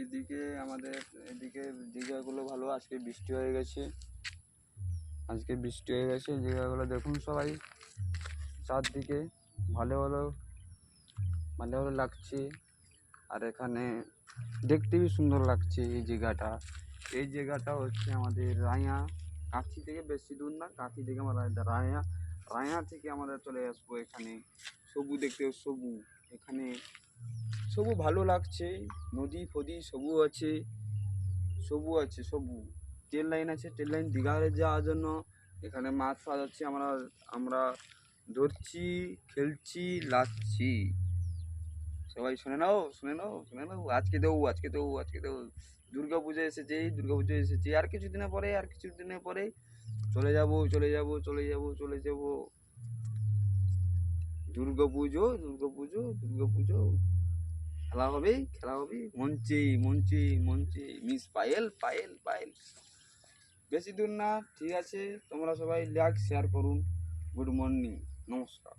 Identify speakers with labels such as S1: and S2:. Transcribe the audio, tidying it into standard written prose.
S1: এদিকে আমাদের এদিকে জায়গাগুলো ভালো। আজকে বৃষ্টি হয়ে গেছে, জায়গাগুলো দেখুন সবাই। চারদিকে ভালো ভালো ভালো ভালো লাগছে। আর এখানে দেখতেই সুন্দর লাগছে। এই জায়গাটা হচ্ছে আমাদের রায়া। কাঁথি থেকে বেশি দূর না, কাঁথি থেকে আমরা রায়া থেকে আমরা চলে আসবো এখানে। সবু দেখতে, এখানে সবু ভালো লাগছে। নদী ফদি সবু আছে, ট্রেন লাইন আছে, ট্রেন লাইন দীঘায় যাওয়ার জন্য। এখানে মাছ ফাছ হচ্ছে, আমরা ধরছি, খেলছি, লাগছি। সবাই শুনে নাও। আজকে দেবো দুর্গা পুজো এসেছে, আর কিছুদিনের পরে চলে যাবো। দুর্গা পুজো খেলা হবে। মঞ্চে মিস পায়েল। বেশি দূর না, ঠিক আছে। তোমরা সবাই লাইক শেয়ার করুন। গুড মর্নিং, নমস্কার।